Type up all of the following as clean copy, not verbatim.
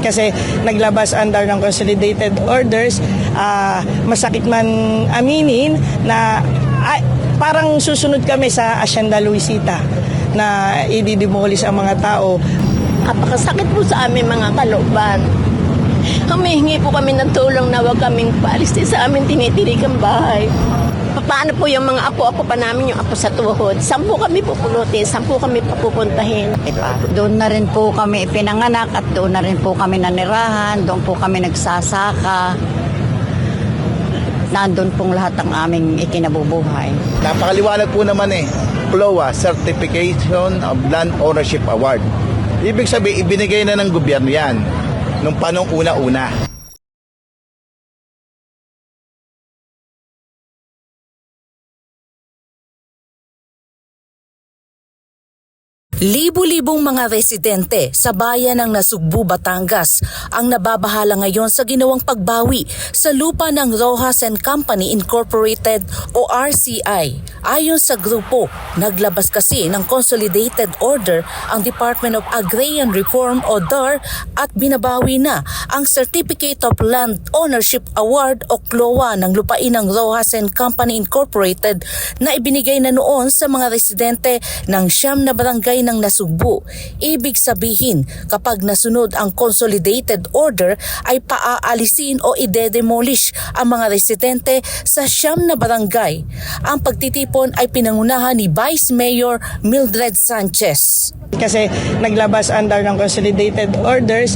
Kasi naglabas under ng consolidated orders, masakit man aminin na parang susunod kami sa Hacienda Luisita na ididemolish ang mga tao. Napakasakit po sa amin mga kalooban. Humihingi po kami ng tulong na huwag kaming paalis sa amin tinitirik ang bahay. Paano po yung mga apo-apo pa namin, yung apo sa tuhod? Saan po kami pupulutin? Saan po kami papupuntahin? Doon na rin po kami ipinanganak at doon na rin po kami nanirahan, doon po kami nagsasaka. Nandun pong lahat ng aming ikinabubuhay. Napakaliwanag po naman CLOA, Certification of Land Ownership Award. Ibig sabihin, ibinigay na ng gobyerno yan nung panong una-una. Libu-libong mga residente sa bayan ng Nasugbu, Batangas ang nababahala ngayon sa ginawang pagbawi sa lupa ng Rojas and Company Incorporated o RCI. Ayon sa grupo, naglabas kasi ng consolidated order ang Department of Agrarian Reform o DAR at binabawi na ang Certificate of Land Ownership Award o CLOA ng lupain ng Rojas and Company Incorporated na ibinigay na noon sa mga residente ng 9 na barangay ng Nasugbu. Ibig sabihin, kapag nasunod ang consolidated order ay paaalisin o ide-demolish ang mga residente sa 9 na barangay. Ang pagtitipon ay pinangunahan ni Vice Mayor Mildred Sanchez. Kasi naglabas under ng consolidated orders,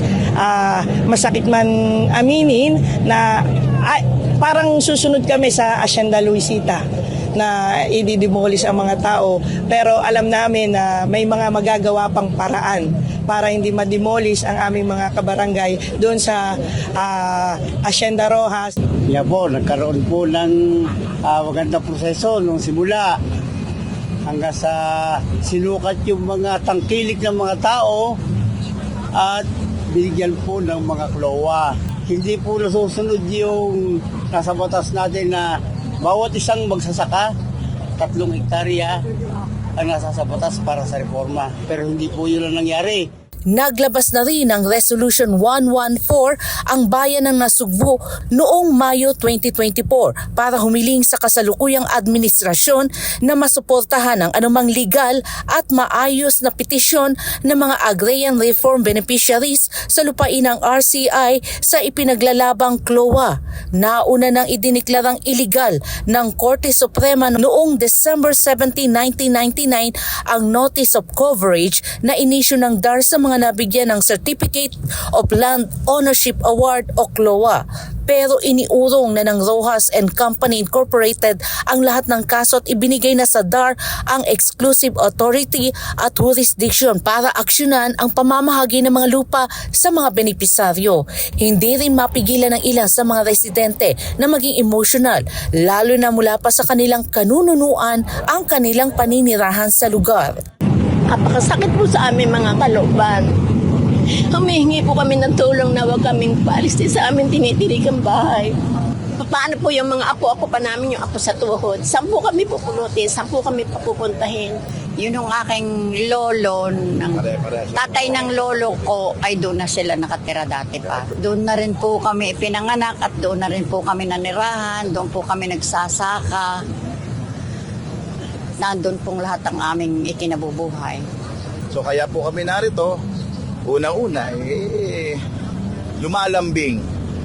masakit man aminin na parang susunod kami sa Hacienda Luisita na ididemolish ang mga tao, pero alam namin na may mga magagawa pang paraan para hindi ma-demolish ang aming mga kabarangay doon sa Hacienda Rojas. Yeah po, nagkaroon po ng magandang proseso nung simula hanggang sa sinukat yung mga tangkilik ng mga tao at binigyan po ng mga CLOA. Hindi po nasusunod yung nasa batas natin na bawat isang magsasaka, 3 hektarya ang nasa sa batas para sa reforma. Pero hindi po yun ang nangyari. Naglabas na rin ng Resolution 114 ang bayan ng Nasugbu noong Mayo 2024 para humiling sa kasalukuyang administrasyon na masuportahan ang anumang legal at maayos na petisyon ng mga agrarian reform beneficiaries sa lupain ng RCI sa ipinaglalabang CLOA. Nauna nang idiniklarang iligal ng Korte Suprema noong December 17, 1999 ang Notice of Coverage na inisyu ng DAR sa mga nabigyan ng Certificate of Land Ownership Award o CLOA. Pero iniurong na ng Rojas and Company Incorporated ang lahat ng kaso at ibinigay na sa DAR ang exclusive authority at jurisdiction para aksyonan ang pamamahagi ng mga lupa sa mga benepisaryo. Hindi rin mapigilan ng ilan sa mga residente na maging emotional, lalo na mula pa sa kanilang kanununuan ang kanilang paninirahan sa lugar. Napakasakit po sa amin mga kalooban. Humihingi po kami ng tulong na huwag kaming paalis sa amin tinitirik ang bahay. Paano po yung mga apo-apo pa namin, yung apo sa tuhod? Saan po kami pupulutin? Saan po kami papupuntahin? Yun yung aking lolo, tatay ng lolo ko ay doon na sila nakatira dati pa. Doon na rin po kami ipinanganak at doon na rin po kami nanirahan, doon po kami nagsasaka. Nandun pong lahat ng aming ikinabubuhay. So kaya po kami narito, unang-una, lumalambing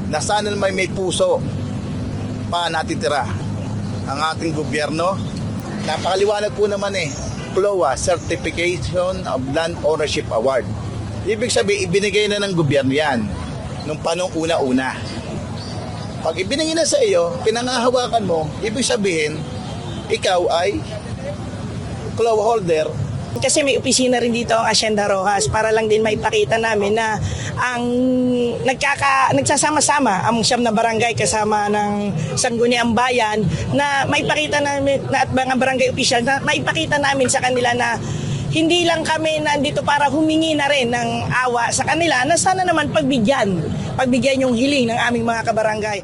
na sana may puso pa natitira ang ating gobyerno. Napakaliwanag po naman CLOA, Certification of Land Ownership Award. Ibig sabihin, ibinigay na ng gobyerno yan nung panong una-una. Pag ibinigay na sa iyo, pinangahawakan mo, ibig sabihin, ikaw ay CLOA holder. Kasi may opisina rin dito ang Hacienda Rojas para lang din maipakita namin na ang nagsasama-sama ang 9 na barangay kasama ng Sangguniang Bayan na maipakita namin na at mga barangay official na maipakita namin sa kanila na hindi lang kami nandito para humingi na rin ng awa sa kanila na sana naman pagbigyan yung hiling ng aming mga kabarangay.